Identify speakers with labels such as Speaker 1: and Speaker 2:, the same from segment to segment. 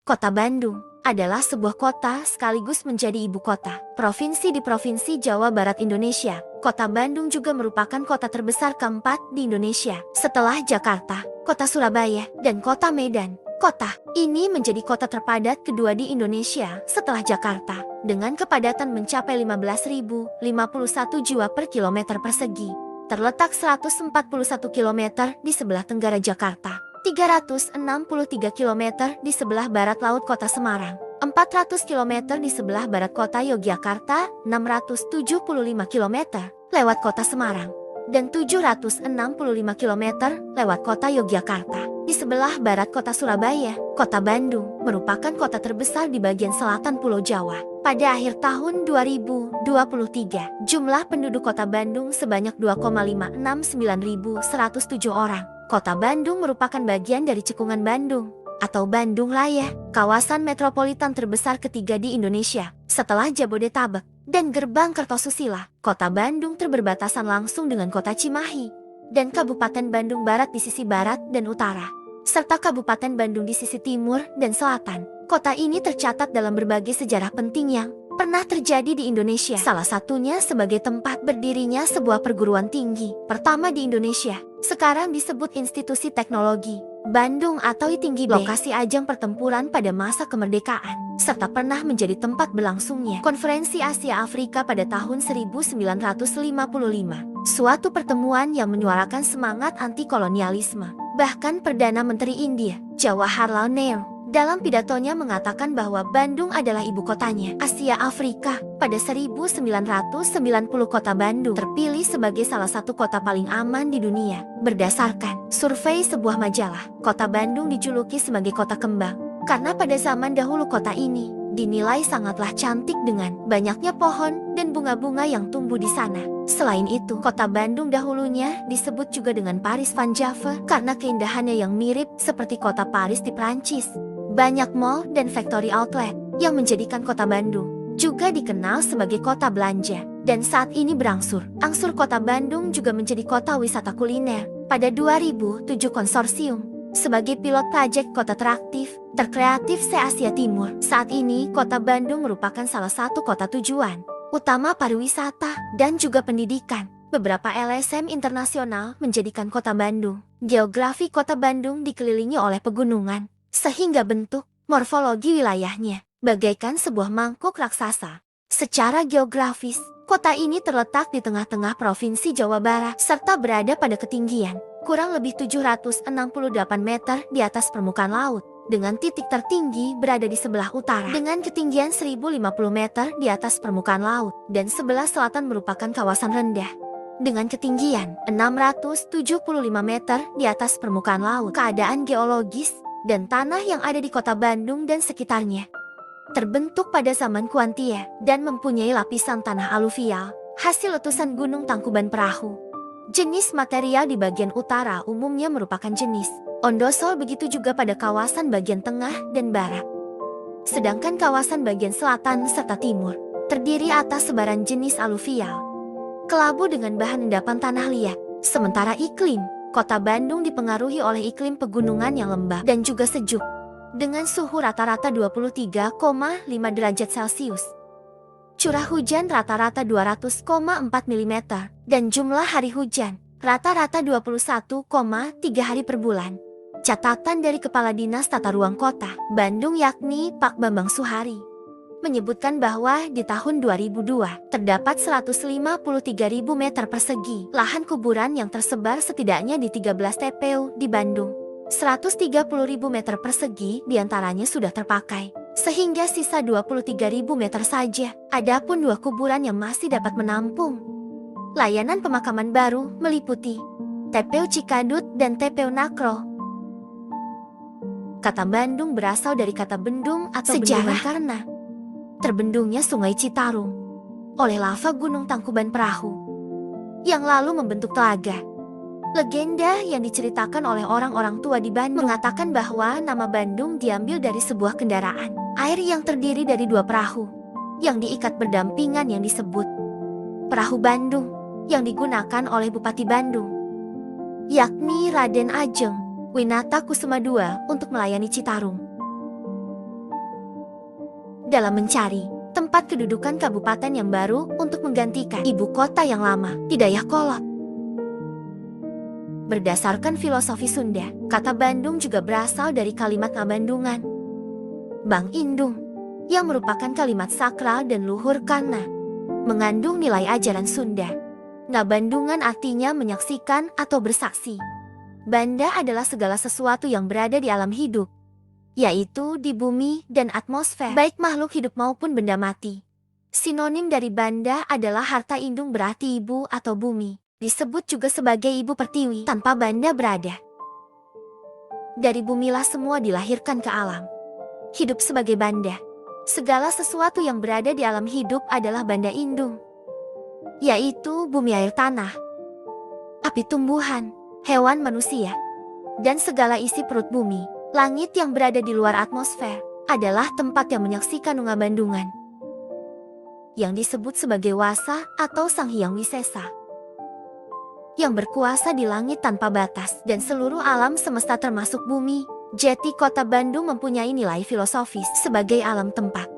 Speaker 1: Kota Bandung adalah sebuah kota sekaligus menjadi ibu kota provinsi di Provinsi Jawa Barat Indonesia. Kota Bandung juga merupakan kota terbesar keempat di Indonesia setelah Jakarta, Kota Surabaya, dan Kota Medan. Kota ini menjadi kota terpadat kedua di Indonesia setelah Jakarta dengan kepadatan mencapai 15.051 jiwa per kilometer persegi. Terletak 141 km di sebelah tenggara Jakarta, 363 km di sebelah barat laut Kota Semarang, 400 km di sebelah barat Kota Yogyakarta, 675 km lewat Kota Semarang, dan 765 km lewat Kota Yogyakarta. Di sebelah barat Kota Surabaya, Kota Bandung merupakan kota terbesar di bagian selatan Pulau Jawa. Pada akhir tahun 2023, jumlah penduduk Kota Bandung sebanyak 2,569.107 orang. Kota Bandung merupakan bagian dari Cekungan Bandung atau Bandung Raya, kawasan metropolitan terbesar ketiga di Indonesia setelah Jabodetabek dan Gerbang Kertosusila. Kota Bandung berbatasan langsung dengan Kota Cimahi dan Kabupaten Bandung Barat di sisi barat dan utara, serta Kabupaten Bandung di sisi timur dan selatan. Kota ini tercatat dalam berbagai sejarah penting yang pernah terjadi di Indonesia. Salah satunya sebagai tempat berdirinya sebuah perguruan tinggi pertama di Indonesia. Sekarang disebut Institusi Teknologi Bandung atau ITINGI, lokasi ajang pertempuran pada masa kemerdekaan, serta pernah menjadi tempat berlangsungnya Konferensi Asia Afrika pada tahun 1955. Suatu pertemuan yang menyuarakan semangat anti-kolonialisme. Bahkan Perdana Menteri India, Jawaharlal Nehru, dalam pidatonya mengatakan bahwa Bandung adalah ibu kotanya Asia Afrika. Pada 1990, kota Bandung terpilih sebagai salah satu kota paling aman di dunia. Berdasarkan survei sebuah majalah, kota Bandung dijuluki sebagai kota kembang karena pada zaman dahulu kota ini dinilai sangatlah cantik dengan banyaknya pohon dan bunga-bunga yang tumbuh di sana. Selain itu, kota Bandung dahulunya disebut juga dengan Paris Van Java karena keindahannya yang mirip seperti kota Paris di Prancis. Banyak mall dan factory outlet yang menjadikan kota Bandung juga dikenal sebagai kota belanja. Dan saat ini berangsur-angsur kota Bandung juga menjadi kota wisata kuliner. Pada 2007 konsorsium sebagai pilot proyek kota terkreatif se-Asia Timur. Saat ini kota Bandung merupakan salah satu kota tujuan utama pariwisata dan juga pendidikan. Beberapa LSM internasional menjadikan kota Bandung. Geografi kota Bandung dikelilingi oleh pegunungan, sehingga bentuk morfologi wilayahnya bagaikan sebuah mangkuk raksasa. Secara geografis, kota ini terletak di tengah-tengah Provinsi Jawa Barat serta berada pada ketinggian kurang lebih 768 meter di atas permukaan laut, dengan titik tertinggi berada di sebelah utara dengan ketinggian 1050 meter di atas permukaan laut, dan sebelah selatan merupakan kawasan rendah dengan ketinggian 675 meter di atas permukaan laut. Keadaan geologis dan tanah yang ada di kota Bandung dan sekitarnya terbentuk pada zaman Kuantia dan mempunyai lapisan tanah aluvial hasil letusan Gunung Tangkuban Perahu. Jenis material di bagian utara umumnya merupakan jenis ondosol, begitu juga pada kawasan bagian tengah dan barat. Sedangkan kawasan bagian selatan serta timur terdiri atas sebaran jenis aluvial, kelabu dengan bahan endapan tanah liat. Sementara iklim kota Bandung dipengaruhi oleh iklim pegunungan yang lembab dan juga sejuk, dengan suhu rata-rata 23,5 derajat Celcius. Curah hujan rata-rata 200,4 mm, dan jumlah hari hujan rata-rata 21,3 hari per bulan. Catatan dari Kepala Dinas Tata Ruang Kota Bandung yakni Pak Bambang Suhari menyebutkan bahwa di tahun 2002 terdapat 153.000 meter persegi lahan kuburan yang tersebar setidaknya di 13 TPU di Bandung. 130.000 meter persegi diantaranya sudah terpakai, sehingga sisa 23.000 meter saja. Adapun 2 kuburan yang masih dapat menampung layanan pemakaman baru meliputi TPU Cikadut dan TPU Nakro. Kata Bandung berasal dari kata bendung atau bendungan karena terbendungnya Sungai Citarum oleh lava Gunung Tangkuban Perahu yang lalu membentuk telaga. Legenda yang diceritakan oleh orang-orang tua di Bandung mengatakan bahwa nama Bandung diambil dari sebuah kendaraan air yang terdiri dari 2 perahu yang diikat berdampingan yang disebut Perahu Bandung, yang digunakan oleh Bupati Bandung, yakni Raden Ajeng Winata Kusuma II, untuk melayani Citarum. dalam mencari tempat kedudukan kabupaten yang baru untuk menggantikan ibu kota yang lama di Dayakolot. Berdasarkan filosofi Sunda, kata Bandung juga berasal dari kalimat Ngabandungan, Bang Indung, yang merupakan kalimat sakral dan luhur karena mengandung nilai ajaran Sunda. Ngabandungan artinya menyaksikan atau bersaksi. Banda adalah segala sesuatu yang berada di alam hidup, yaitu di bumi dan atmosfer, baik makhluk hidup maupun benda mati. Sinonim dari banda adalah harta indung, berarti ibu atau bumi. Disebut juga sebagai ibu pertiwi. Tanpa banda berada, dari bumilah semua dilahirkan ke alam. Hidup sebagai banda. Segala sesuatu yang berada di alam hidup adalah banda indung, yaitu bumi, air, tanah, api, tumbuhan, hewan, manusia, dan segala isi perut bumi. Langit yang berada di luar atmosfer adalah tempat yang menyaksikan Ngabandungan, yang disebut sebagai Wasa atau Sang Hyang Wisesa, yang berkuasa di langit tanpa batas dan seluruh alam semesta termasuk bumi. Jadi kota Bandung mempunyai nilai filosofis sebagai alam tempat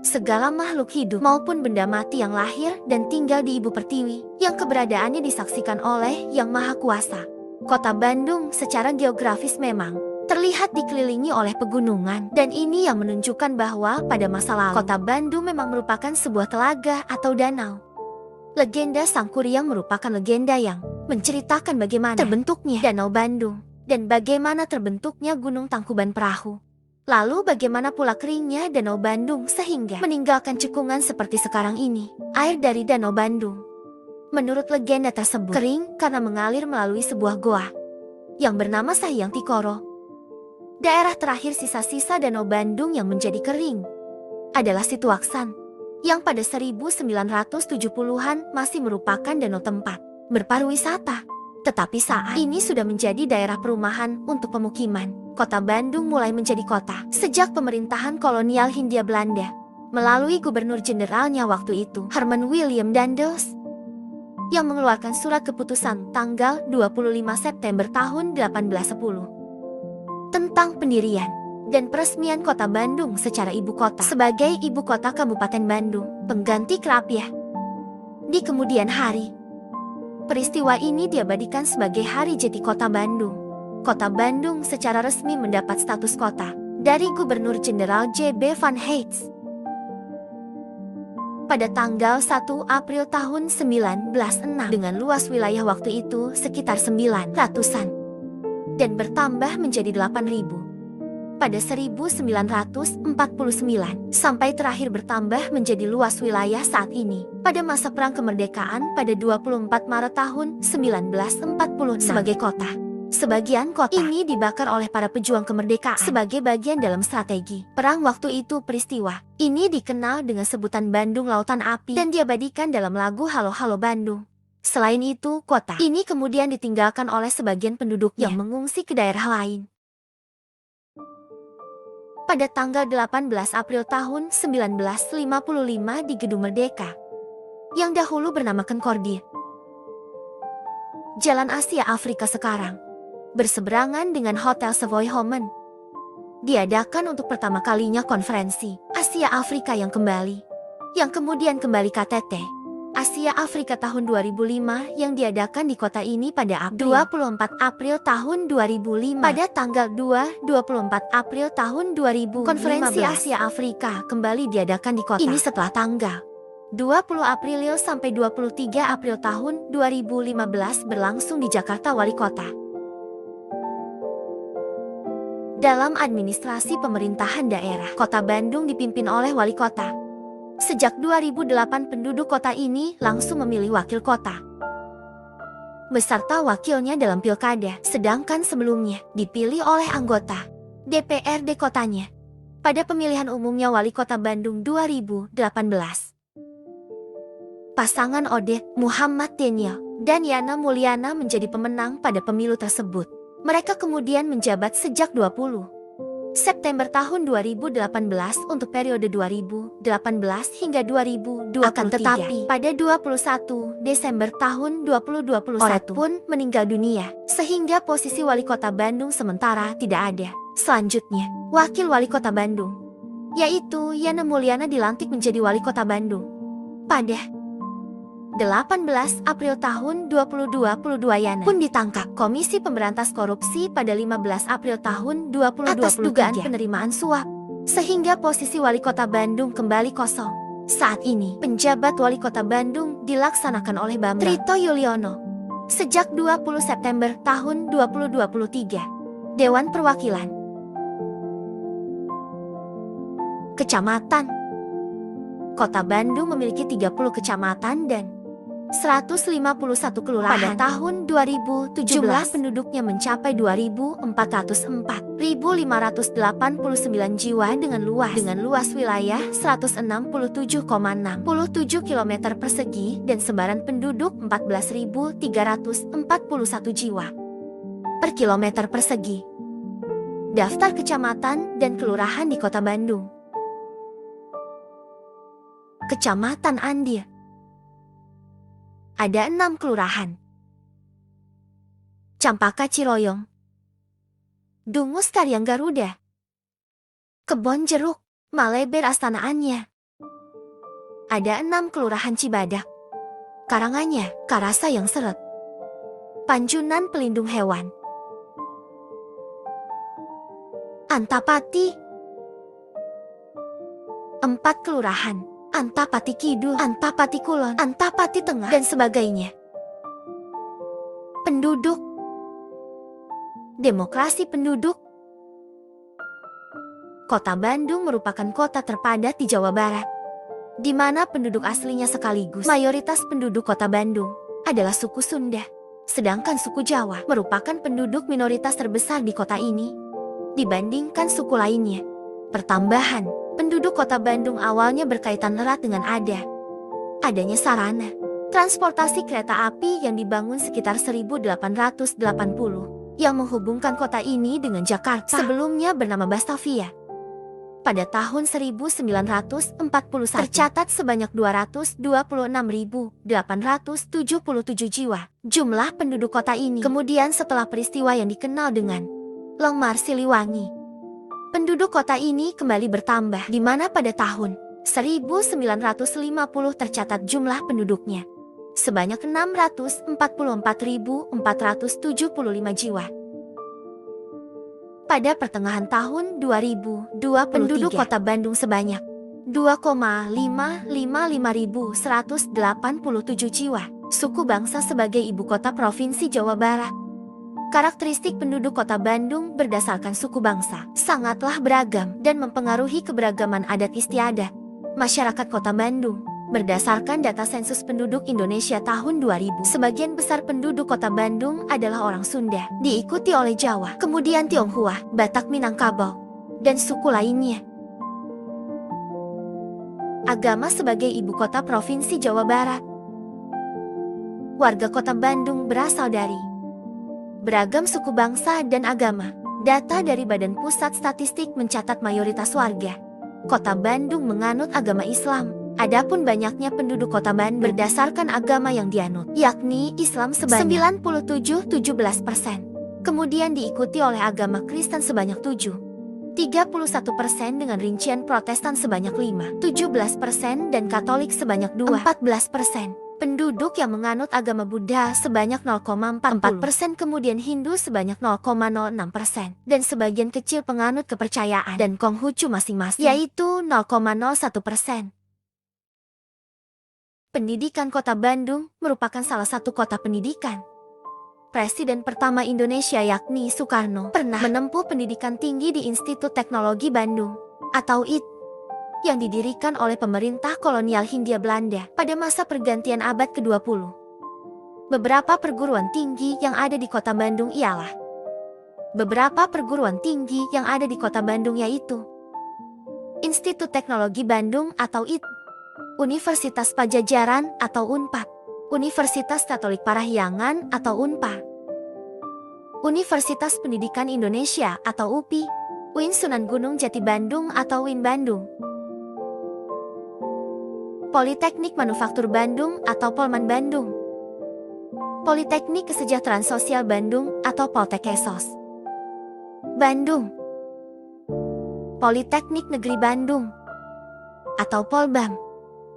Speaker 1: segala makhluk hidup maupun benda mati yang lahir dan tinggal di ibu pertiwi, yang keberadaannya disaksikan oleh Yang Maha Kuasa. Kota Bandung secara geografis memang terlihat dikelilingi oleh pegunungan, dan ini yang menunjukkan bahwa pada masa lalu kota Bandung memang merupakan sebuah telaga atau danau. Legenda Sang Kuryang merupakan legenda yang menceritakan bagaimana terbentuknya Danau Bandung dan bagaimana terbentuknya Gunung Tangkuban Perahu. Lalu bagaimana pula keringnya Danau Bandung sehingga meninggalkan cekungan seperti sekarang ini. Air dari Danau Bandung, menurut legenda tersebut, kering karena mengalir melalui sebuah goa yang bernama Sahyang Tikoro. Daerah terakhir sisa-sisa Danau Bandung yang menjadi kering adalah Situaksan, yang pada 1970-an masih merupakan danau tempat berpariwisata. Tetapi saat ini sudah menjadi daerah perumahan untuk pemukiman. Kota Bandung mulai menjadi kota sejak pemerintahan kolonial Hindia Belanda melalui gubernur jenderalnya waktu itu, Herman William Dandos, yang mengeluarkan surat keputusan tanggal 25 September tahun 1810 tentang pendirian dan peresmian kota Bandung secara ibu kota sebagai ibu kota Kabupaten Bandung, pengganti Krapia. Di kemudian hari, peristiwa ini diabadikan sebagai Hari Jadi Kota Bandung. Kota Bandung secara resmi mendapat status kota dari Gubernur Jenderal J.B. Van Heijs pada tanggal 1 April tahun 1906 dengan luas wilayah waktu itu sekitar 900-an dan bertambah menjadi 8.000 pada 1949 sampai terakhir bertambah menjadi luas wilayah saat ini pada masa Perang Kemerdekaan pada 24 Maret tahun 1946 sebagai kota. Sebagian kota ini dibakar oleh para pejuang kemerdekaan sebagai bagian dalam strategi perang waktu itu. Peristiwa ini dikenal dengan sebutan Bandung Lautan Api dan diabadikan dalam lagu Halo Halo Bandung. Selain itu, kota ini kemudian ditinggalkan oleh sebagian penduduknya yang mengungsi ke daerah lain. Pada tanggal 18 April tahun 1955 di Gedung Merdeka, yang dahulu bernama Concordia, Jalan Asia Afrika sekarang, berseberangan dengan Hotel Savoy Homen, diadakan untuk pertama kalinya konferensi Asia Afrika yang kemudian kembali KTT Asia Afrika tahun 2005 yang diadakan di kota ini pada 24 April tahun 2005. Pada tanggal 24 April tahun 2015, konferensi Asia Afrika kembali diadakan di kota ini setelah tanggal 20 April sampai 23 April tahun 2015 berlangsung di Jakarta Wali Kota. Dalam administrasi pemerintahan daerah, Kota Bandung dipimpin oleh Wali Kota. Sejak 2008 penduduk kota ini langsung memilih wakil kota beserta wakilnya dalam pilkada, sedangkan sebelumnya dipilih oleh anggota DPRD kotanya pada pemilihan umumnya Wali Kota Bandung 2018. Pasangan Odet, Muhammad Daniel, dan Yana Mulyana menjadi pemenang pada pemilu tersebut. Mereka kemudian menjabat sejak 20 September tahun 2018 untuk periode 2018 hingga 2023. Akan tetapi pada 21 Desember tahun 2021 Odet pun meninggal dunia, sehingga posisi Wali Kota Bandung sementara tidak ada. Selanjutnya, Wakil Wali Kota Bandung yaitu Yana Mulyana dilantik menjadi wali kota Bandung. Pada 18 April tahun 2022 Yana pun ditangkap Komisi Pemberantas Korupsi pada 15 April tahun 2023 atas dugaan penerimaan suap, sehingga posisi wali kota Bandung kembali kosong. Saat ini, penjabat wali kota Bandung dilaksanakan oleh Bambang Trito Yuliono. Sejak 20 September tahun 2023, Dewan Perwakilan Kecamatan Kota Bandung memiliki 30 kecamatan dan 151 kelurahan. Pada tahun 2017, jumlah penduduknya mencapai 2.404.589 jiwa dengan luas wilayah 167,67 km persegi dan sebaran penduduk 14.341 jiwa per kilometer persegi. Daftar kecamatan dan kelurahan di Kota Bandung. Kecamatan Andir. Ada 6 kelurahan. Campaka Ciroyong, Dungus Karyang Garuda, Kebon Jeruk, Maleber Astana Anyar. Ada 6 kelurahan Cibadak, Karanganyar, Karasayang Seret, Panjunan Pelindung Hewan, Antapati. 4 kelurahan. Antapati Kidul, Antapati Kulon, Antapati Tengah, dan sebagainya. Penduduk. Demokrasi penduduk. Kota Bandung merupakan kota terpadat di Jawa Barat, di mana penduduk aslinya sekaligus mayoritas penduduk Kota Bandung adalah suku Sunda. Sedangkan suku Jawa merupakan penduduk minoritas terbesar di kota ini dibandingkan suku lainnya. Pertambahan penduduk Kota Bandung awalnya berkaitan erat dengan adanya sarana transportasi kereta api yang dibangun sekitar 1880 yang menghubungkan kota ini dengan Jakarta, sebelumnya bernama Batavia. Pada tahun 1941 tercatat sebanyak 226.877 jiwa jumlah penduduk kota ini. Kemudian setelah peristiwa yang dikenal dengan Long March Siliwangi, penduduk kota ini kembali bertambah, di mana pada tahun 1950 tercatat jumlah penduduknya sebanyak 644.475 jiwa. Pada pertengahan tahun 2023, penduduk Kota Bandung sebanyak 2,555.187 jiwa. Suku bangsa sebagai ibu kota Provinsi Jawa Barat. Karakteristik penduduk Kota Bandung berdasarkan suku bangsa sangatlah beragam dan mempengaruhi keberagaman adat istiadat masyarakat Kota Bandung. Berdasarkan data sensus penduduk Indonesia tahun 2000, sebagian besar penduduk Kota Bandung adalah orang Sunda, diikuti oleh Jawa, kemudian Tionghoa, Batak Minangkabau, dan suku lainnya. Agama sebagai ibu kota Provinsi Jawa Barat. Warga Kota Bandung berasal dari beragam suku bangsa dan agama. Data dari Badan Pusat Statistik mencatat mayoritas warga Kota Bandung menganut agama Islam. Adapun banyaknya penduduk Kota Bandung berdasarkan agama yang dianut, yakni Islam sebanyak 97,17%. Kemudian diikuti oleh agama Kristen sebanyak 31% dengan rincian Protestan sebanyak 5,17% dan Katolik sebanyak 2,14%. Penduduk yang menganut agama Buddha sebanyak 0,44%, kemudian Hindu sebanyak 0,06%, dan sebagian kecil penganut kepercayaan dan Konghucu masing-masing, yaitu 0,01%. Pendidikan Kota Bandung merupakan salah satu kota pendidikan. Presiden pertama Indonesia yakni Soekarno pernah menempuh pendidikan tinggi di Institut Teknologi Bandung atau IT yang didirikan oleh pemerintah kolonial Hindia Belanda pada masa pergantian abad ke-20. Beberapa perguruan tinggi yang ada di Kota Bandung ialah yaitu Institut Teknologi Bandung atau IT, Universitas Pajajaran atau UNPAD, Universitas Katolik Parahyangan atau UNPA, Universitas Pendidikan Indonesia atau UPI, UIN Sunan Gunung Jati Bandung atau UIN Bandung, Politeknik Manufaktur Bandung atau Polman Bandung, Politeknik Kesejahteraan Sosial Bandung atau Poltekesos Bandung, Politeknik Negeri Bandung atau Polbam,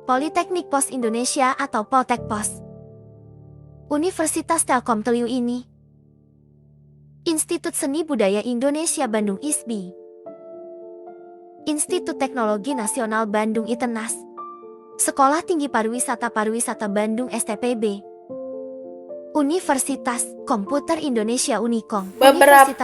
Speaker 1: Politeknik Pos Indonesia atau Poltekpos, Universitas Telkom Teliu ini, Institut Seni Budaya Indonesia Bandung ISBI, Institut Teknologi Nasional Bandung ITENAS, Sekolah Tinggi Pariwisata Bandung STPB, Universitas Komputer Indonesia Unikom.
Speaker 2: Beberapa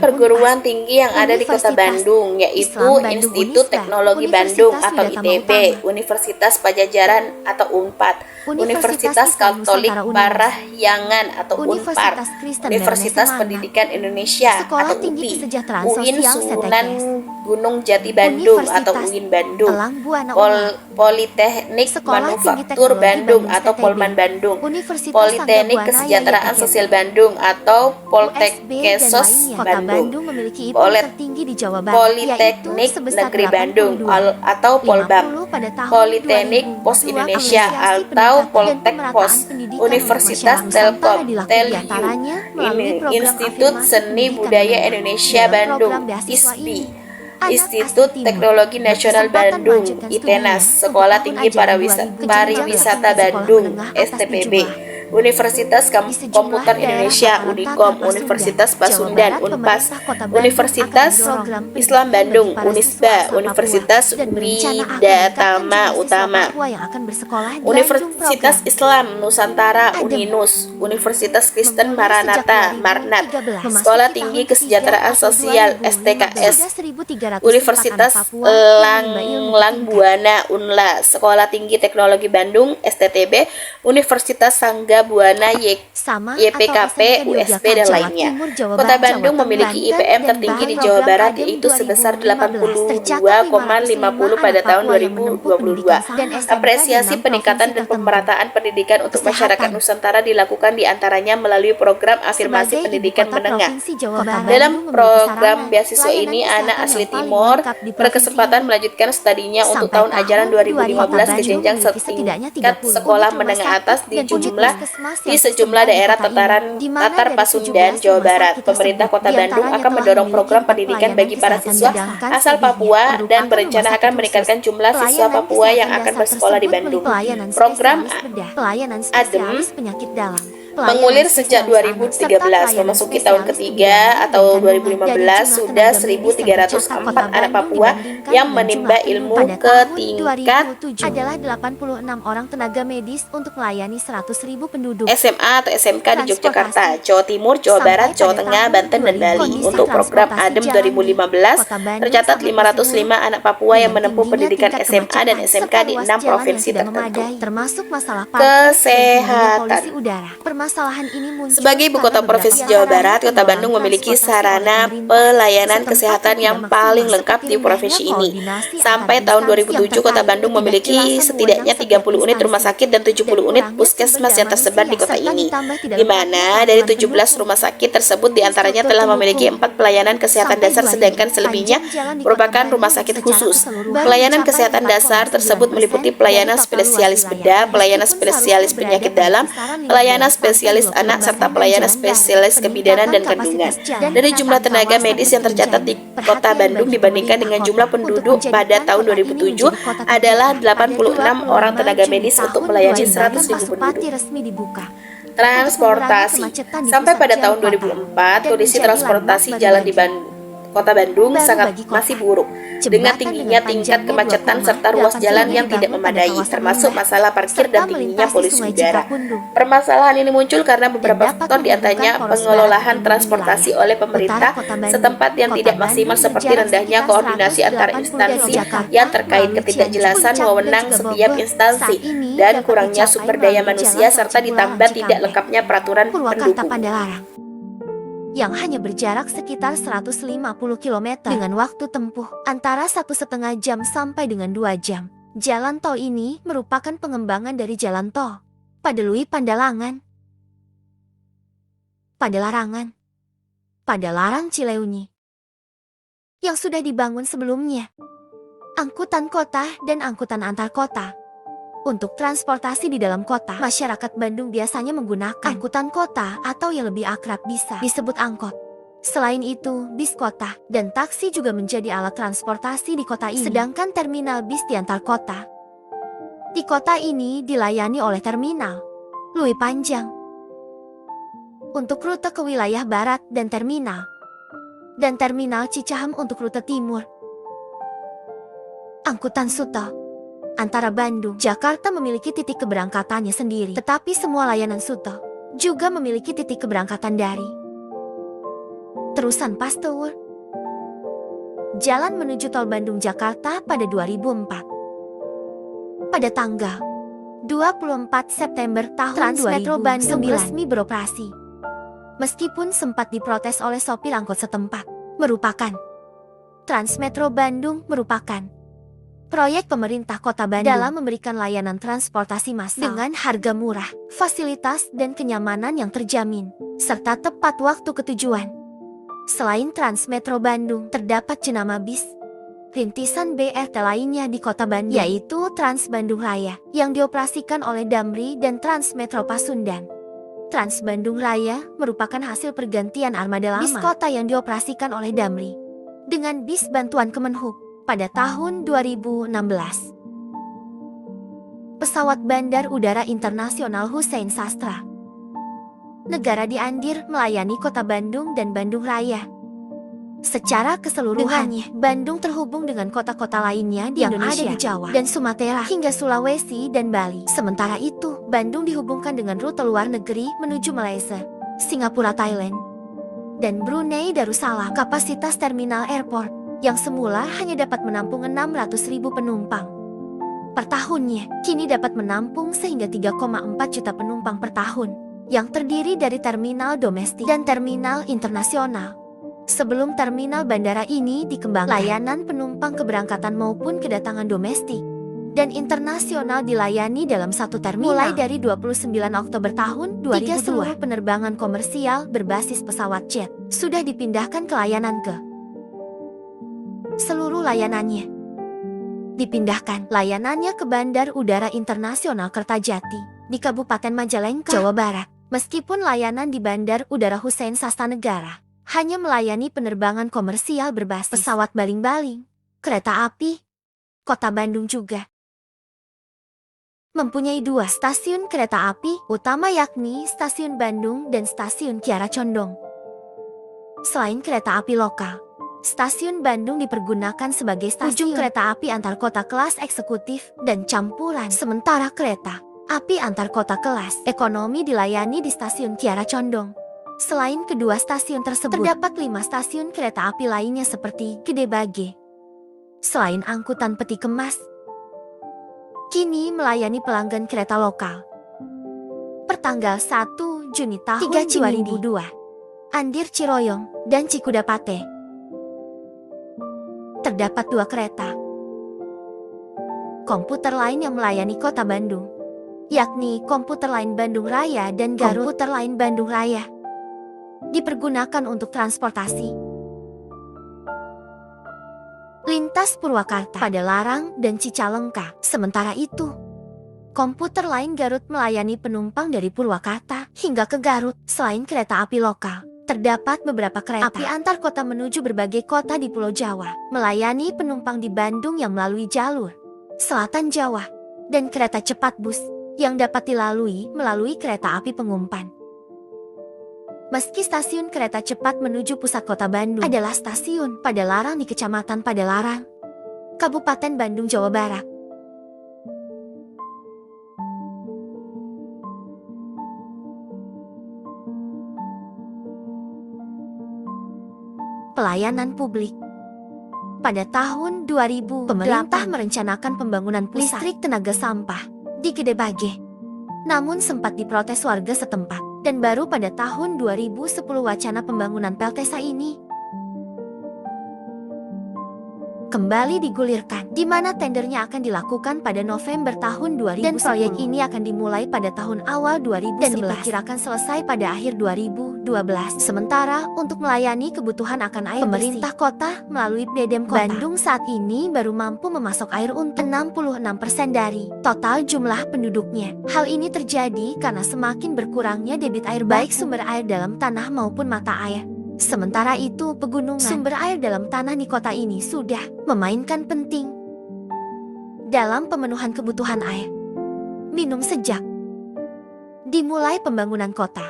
Speaker 2: perguruan tinggi yang ada di Kota Bandung yaitu Institut Teknologi Bandung atau ITB, Universitas Pajajaran atau UNPAD, Universitas Katolik Parahyangan atau UNPAR, Universitas Pendidikan Indonesia atau UPI, UIN Sunan Gunung Jati Bandung atau UIN Bandung, Politeknik Manufaktur Bandung atau Polman Bandung, Politeknik Kesejahteraan Sosial Bandung atau Poltekkesos Bandung, Politeknik Negeri Bandung atau Polbam, Politeknik Pos Indonesia atau Poltekpos, Universitas Telkom Teliu, Institut Seni Budaya Indonesia Bandung ISBI, Institut Teknologi Nasional Bandung ITENAS, Sekolah Tinggi Pariwisata Bandung STPB, Universitas Komputer Indonesia Unikom, Universitas Pasundan Unpas, Universitas Islam Bandung Unisba, Universitas Widyatama Utama, Universitas Islam Nusantara Uninus, Universitas Kristen Maranatha Marnat, Sekolah Tinggi Kesejahteraan Sosial STKS, Universitas Lang Buana Unla, Sekolah Tinggi Teknologi Bandung STTB, Universitas Sangga Buana YPKP, USP, dan lainnya. Kota Bandung memiliki IPM tertinggi di Jawa Barat yaitu sebesar 82,50 pada tahun 2022. Apresiasi peningkatan dan pemerataan pendidikan untuk masyarakat Nusantara dilakukan diantaranya melalui program afirmasi pendidikan menengah. Dalam program beasiswa ini, anak asli Timor berkesempatan melanjutkan studinya untuk tahun ajaran 2015 ke jenjang setingkat sekolah menengah atas di sejumlah daerah Tatar Pasundan, Jawa Barat. Pemerintah Kota Bandung akan mendorong program pendidikan bagi para siswa asal Papua dan berencana akan meningkatkan jumlah siswa Papua yang akan bersekolah di Bandung. Program ADEM mengulir sejak 2013, memasuki tahun ketiga atau 2015 sudah 1.304 anak Papua yang menimba ilmu ke tingkat
Speaker 1: adalah 86 orang tenaga medis untuk melayani 100.000 penduduk
Speaker 2: SMA atau SMK di Yogyakarta, Jawa Timur, Jawa Barat, Jawa Tengah, Banten, dan Bali. Untuk program ADEM 2015 tercatat 505 anak Papua yang menempuh pendidikan SMA dan SMK di 6 provinsi tertentu.
Speaker 1: Termasuk masalah
Speaker 2: kesehatan.
Speaker 1: Sebagai ibu kota provinsi Jawa Barat, Kota Bandung memiliki sarana pelayanan kesehatan yang paling lengkap di provinsi ini. Sampai tahun 2007, Kota Bandung memiliki setidaknya 30 unit rumah sakit dan 70 unit puskesmas yang tersebar di kota ini, di mana dari 17 rumah sakit tersebut diantaranya telah memiliki 4 pelayanan kesehatan dasar, sedangkan selebihnya merupakan rumah sakit khusus. Pelayanan kesehatan dasar tersebut meliputi pelayanan spesialis bedah, pelayanan spesialis penyakit dalam, pelayanan spesialis anak, serta pelayanan spesialis kebidanan dan kandungan. Dari jumlah tenaga medis yang tercatat di Kota Bandung dibandingkan dengan jumlah penduduk pada tahun 2007 adalah 86 orang tenaga medis untuk melayani 100.000 penduduk. Transportasi. Sampai pada tahun 2004, kondisi transportasi jalan di Kota Bandung masih buruk, dengan tingginya tingkat kemacetan serta ruas jalan yang tidak memadai, termasuk masalah parkir dan tingginya polusi udara. Permasalahan ini muncul karena beberapa faktor, diantaranya pengelolaan transportasi oleh pemerintah setempat yang tidak maksimal, seperti rendahnya koordinasi antar instansi yang terkait, ketidakjelasan wewenang setiap instansi, dan kurangnya sumber daya manusia, serta ditambah tidak lengkapnya peraturan pendukung. Yang hanya berjarak sekitar 150 km dengan waktu tempuh antara 1,5 jam sampai dengan 2 jam. Jalan tol ini merupakan pengembangan dari jalan tol Padelui Pandalangan, Padalarang Cileunyi yang sudah dibangun sebelumnya. Angkutan kota dan angkutan antar kota. Untuk transportasi di dalam kota, masyarakat Bandung biasanya menggunakan angkutan kota atau yang lebih akrab bisa disebut angkot. Selain itu, bis kota dan taksi juga menjadi alat transportasi di kota ini. Sedangkan terminal bis di antar kota di kota ini dilayani oleh terminal Lui Panjang untuk rute ke wilayah barat dan terminal Cicahem untuk rute timur. Angkutan Suto antara Bandung, Jakarta memiliki titik keberangkatannya sendiri, tetapi semua layanan Suto juga memiliki titik keberangkatan dari Terusan Pasteur. Jalan menuju tol Bandung-Jakarta pada 2004. Pada tanggal 24 September tahun 2009 resmi beroperasi. Meskipun sempat diprotes oleh sopir angkot setempat, Transmetro Bandung merupakan proyek pemerintah Kota Bandung dalam memberikan layanan transportasi massal dengan harga murah, fasilitas dan kenyamanan yang terjamin, serta tepat waktu ketujuan. Selain Transmetro Bandung, terdapat jenama bis rintisan BRT lainnya di Kota Bandung, yaitu Trans Bandung Raya, yang dioperasikan oleh Damri dan Transmetro Pasundan. Trans Bandung Raya merupakan hasil pergantian armada lama bis kota yang dioperasikan oleh Damri dengan bis bantuan Kemenhub pada tahun 2016. Pesawat Bandar Udara Internasional Hussein Sastra Negara Diandir melayani Kota Bandung dan Bandung Raya. Secara keseluruhannya, Bandung terhubung dengan kota-kota lainnya di Indonesia, ada di Jawa dan Sumatera hingga Sulawesi dan Bali. Sementara itu, Bandung dihubungkan dengan rute luar negeri menuju Malaysia, Singapura, Thailand, dan Brunei Darussalam. Kapasitas terminal airport yang semula hanya dapat menampung 600.000 penumpang per tahunnya, kini dapat menampung sehingga 3,4 juta penumpang per tahun, yang terdiri dari terminal domestik dan terminal internasional. Sebelum terminal bandara ini dikembangkan, layanan penumpang keberangkatan maupun kedatangan domestik dan internasional dilayani dalam satu terminal. Mulai dari 29 Oktober tahun 2002, seluruh penerbangan komersial berbasis pesawat jet sudah dipindahkan ke layanan ke seluruh layanannya. Dipindahkan layanannya ke Bandar Udara Internasional Kertajati di Kabupaten Majalengka, Jawa Barat. Meskipun layanan di Bandar Udara Hussein Sastra Negara hanya melayani penerbangan komersial berbasis pesawat baling-baling, kereta api, Kota Bandung juga mempunyai 2 stasiun kereta api utama, yakni Stasiun Bandung dan Stasiun Kiara Condong. Selain kereta api lokal, Stasiun Bandung dipergunakan sebagai stasiun kereta api antar kota kelas eksekutif dan campuran, sementara kereta api antar kota kelas ekonomi dilayani di Stasiun Kiara Condong. Selain kedua stasiun tersebut, terdapat 5 stasiun kereta api lainnya seperti Gede Bage. Selain angkutan peti kemas, kini melayani pelanggan kereta lokal. Pertanggal 1 Juni tahun 2002, Andir Ciroyong dan Cikudapate. Terdapat 2 kereta komuter lain yang melayani Kota Bandung, yakni Komuter Lain Bandung Raya dan Garut Komuter Lain Bandung Raya. Dipergunakan untuk transportasi lintas Purwakarta, Padalarang, dan Cicalengka. Sementara itu, Komuter Lain Garut melayani penumpang dari Purwakarta hingga ke Garut. Selain kereta api lokal, terdapat beberapa kereta api antar kota menuju berbagai kota di Pulau Jawa, melayani penumpang di Bandung yang melalui jalur Selatan Jawa, dan kereta cepat bus yang dapat dilalui melalui kereta api pengumpan. Meski stasiun kereta cepat menuju pusat Kota Bandung adalah stasiun Padalarang di Kecamatan Padalarang, Kabupaten Bandung, Jawa Barat. Pelayanan publik. Pada tahun 2000, pemerintah merencanakan pembangunan pusat listrik tenaga sampah di Gede Bage. Namun sempat diprotes warga setempat. Dan baru pada tahun 2010 wacana pembangunan PLTSA ini kembali digulirkan, di mana tendernya akan dilakukan pada November tahun 2010 dan proyek ini akan dimulai pada tahun awal 2011 dan diperkirakan selesai pada akhir 2012. Sementara untuk melayani kebutuhan akan air pemerintah kota melalui BDM Kota Bandung saat ini baru mampu memasok air untuk 66% dari total jumlah penduduknya. Hal ini terjadi karena semakin berkurangnya debit air baik sumber air dalam tanah maupun mata air Sementara itu, pegunungan, sumber air dalam tanah di kota ini sudah memainkan penting dalam pemenuhan kebutuhan air minum sejak dimulai pembangunan kota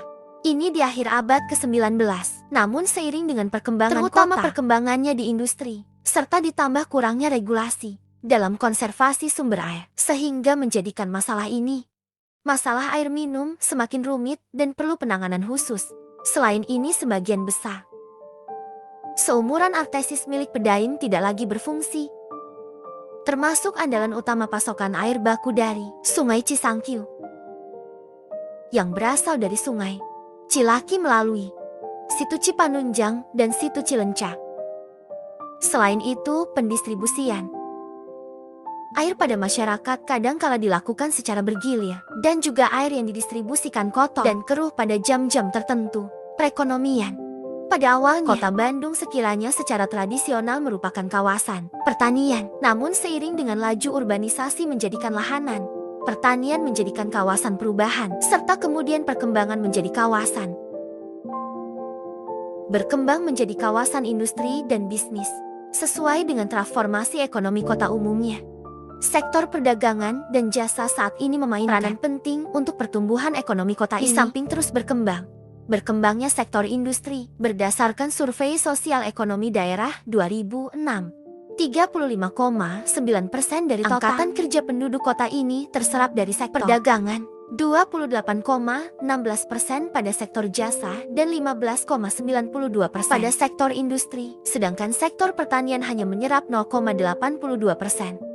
Speaker 1: ini di akhir abad ke-19. Namun seiring dengan perkembangan terutama perkembangannya di industri, serta ditambah kurangnya regulasi dalam konservasi sumber air, sehingga menjadikan masalah air minum semakin rumit dan perlu penanganan khusus. Selain ini, sebagian besar seumuran artesis milik Pedaim tidak lagi berfungsi, termasuk andalan utama pasokan air baku dari Sungai Cisangkui yang berasal dari Sungai Cilaki melalui Situ Cipanunjang dan Situ Cilenca. Selain itu, pendistribusian air pada masyarakat kadangkala dilakukan secara bergilir, dan juga air yang didistribusikan kotor dan keruh pada jam-jam tertentu. Perekonomian pada awalnya, kota Bandung sekiranya secara tradisional merupakan kawasan pertanian. Namun seiring dengan laju urbanisasi menjadikan lahanan pertanian menjadikan kawasan perubahan, serta kemudian perkembangan menjadi kawasan berkembang menjadi kawasan industri dan bisnis, sesuai dengan transformasi ekonomi kota umumnya. Sektor perdagangan dan jasa saat ini memainkan peranan penting untuk pertumbuhan ekonomi kota ini. Di samping terus berkembangnya sektor industri, berdasarkan survei sosial ekonomi daerah 2006, 35,9% dari total angkatan kerja penduduk kota ini terserap dari sektor perdagangan, 28,16% pada sektor jasa, dan 15,92% pada sektor industri, sedangkan sektor pertanian hanya menyerap 0,82%.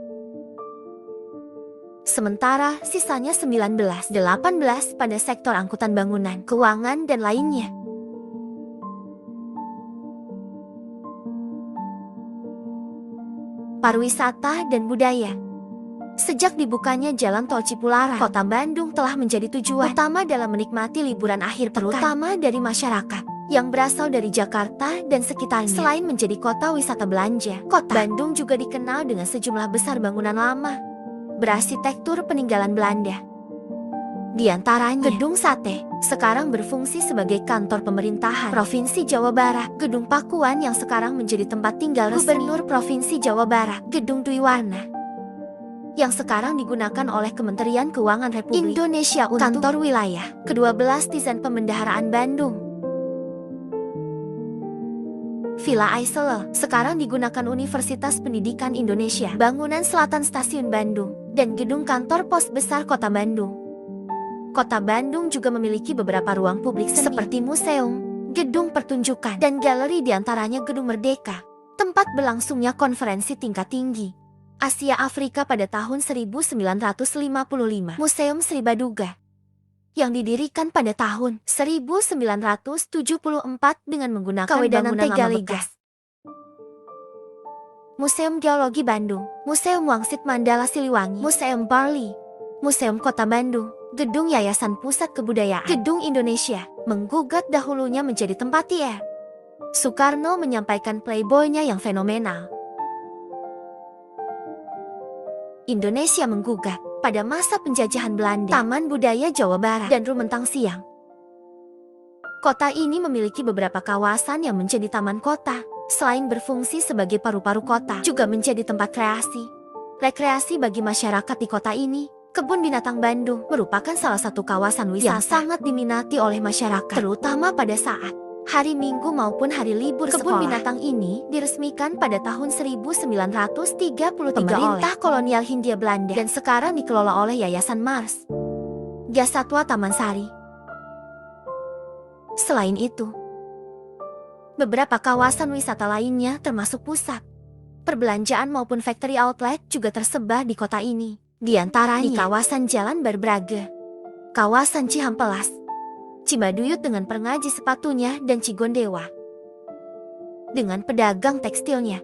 Speaker 1: Sementara sisanya 19,18% pada sektor angkutan bangunan, keuangan, dan lainnya. Pariwisata dan budaya. Sejak dibukanya Jalan Tol Cipularang, kota Bandung telah menjadi tujuan utama dalam menikmati liburan akhir pekan, terutama dari masyarakat yang berasal dari Jakarta dan sekitarnya. Selain menjadi kota wisata belanja, kota Bandung juga dikenal dengan sejumlah besar bangunan lama berarsitektur peninggalan Belanda. Di antaranya, Gedung Sate sekarang berfungsi sebagai kantor pemerintahan Provinsi Jawa Barat, Gedung Pakuan yang sekarang menjadi tempat tinggal Gubernur Provinsi Jawa Barat, Gedung Dwi Warna yang sekarang digunakan oleh Kementerian Keuangan Republik Indonesia untuk kantor wilayah ke-12 Tizen Pemendaharaan Bandung. Villa Aisele sekarang digunakan Universitas Pendidikan Indonesia, bangunan Selatan Stasiun Bandung, dan gedung kantor pos besar Kota Bandung. Kota Bandung juga memiliki beberapa ruang publik seni, seperti museum, gedung pertunjukan, dan galeri, diantaranya Gedung Merdeka, tempat berlangsungnya konferensi tingkat tinggi Asia Afrika pada tahun 1955, Museum Sri Baduga yang didirikan pada tahun 1974 dengan menggunakan bangunan lama bekas. Museum Geologi Bandung, Museum Wangsit Mandala Siliwangi, Museum Barli, Museum Kota Bandung, Gedung Yayasan Pusat Kebudayaan, Gedung Indonesia, menggugat dahulunya menjadi tempat IR Soekarno menyampaikan playboy-nya yang fenomenal. Indonesia menggugat pada masa penjajahan Belanda, Taman Budaya Jawa Barat, dan Rumentang Siang. Kota ini memiliki beberapa kawasan yang menjadi taman kota. Selain berfungsi sebagai paru-paru kota, juga menjadi tempat rekreasi bagi masyarakat di kota ini. Kebun Binatang Bandung merupakan salah satu kawasan wisata yang sangat diminati oleh masyarakat, terutama pada saat hari Minggu maupun hari libur sekolah. Kebun binatang ini diresmikan pada tahun 1933 pemerintah kolonial Hindia Belanda dan sekarang dikelola oleh Yayasan Mars Satwa Taman Sari. Selain itu, beberapa kawasan wisata lainnya termasuk pusat perbelanjaan maupun factory outlet juga tersebar di kota ini. Di antaranya di kawasan Jalan Barbraga, kawasan Cihampelas, Cibaduyut dengan pengrajin sepatunya, dan Cigondewa dengan pedagang tekstilnya.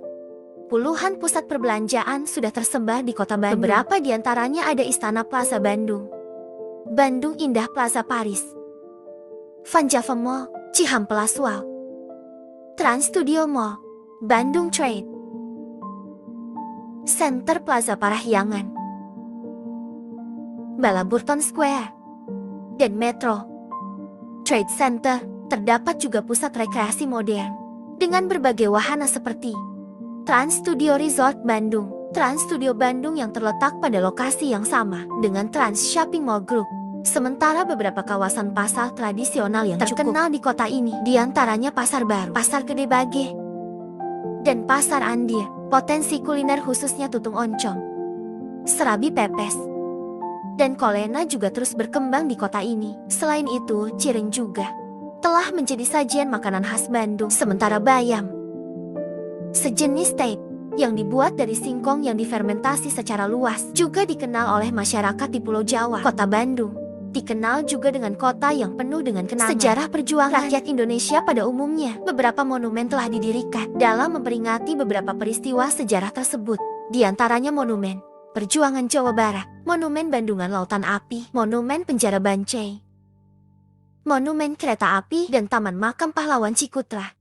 Speaker 1: Puluhan pusat perbelanjaan sudah tersebar di kota Bandung. Beberapa di antaranya ada Istana Plaza Bandung, Bandung Indah Plaza Paris, Van Java Mall, Cihampelas Mall, Trans Studio Mall, Bandung Trade Center Plaza Parahyangan, Balaburton Square, dan Metro Trade Center. Terdapat juga pusat rekreasi modern dengan berbagai wahana seperti Trans Studio Resort Bandung, Trans Studio Bandung yang terletak pada lokasi yang sama dengan Trans Shopping Mall Group. Sementara beberapa kawasan pasar tradisional yang terkenal di kota ini, diantaranya Pasar Baru, Pasar Gede Bage, dan Pasar Andir. Potensi kuliner khususnya tutung oncom, serabi pepes, dan kolena juga terus berkembang di kota ini. Selain itu, cireng juga telah menjadi sajian makanan khas Bandung. Sementara bayam, sejenis tape yang dibuat dari singkong yang difermentasi secara luas, juga dikenal oleh masyarakat di Pulau Jawa. Kota Bandung dikenal juga dengan kota yang penuh dengan kenangan sejarah perjuangan rakyat Indonesia pada umumnya. Beberapa monumen telah didirikan dalam memperingati beberapa peristiwa sejarah tersebut. Di antaranya Monumen Perjuangan Jawa Barat, Monumen Bandungan Lautan Api, Monumen Penjara Bancai, Monumen Kereta Api, dan Taman Makam Pahlawan Cikutra.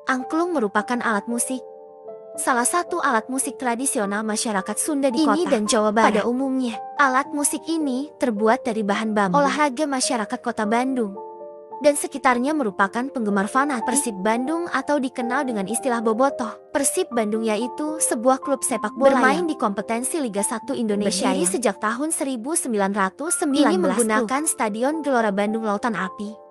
Speaker 1: Angklung merupakan alat musik, salah satu alat musik tradisional masyarakat Sunda di kota dan Jawa Barat. Pada umumnya, alat musik ini terbuat dari bahan bambu. Olahraga masyarakat kota Bandung dan sekitarnya merupakan penggemar fanatik Persib Bandung atau dikenal dengan istilah Bobotoh. Persib Bandung yaitu sebuah klub sepak bola bermain di kompetensi Liga 1 Indonesia berdiri sejak tahun 1919. Ini menggunakan Stadion Gelora Bandung Lautan Api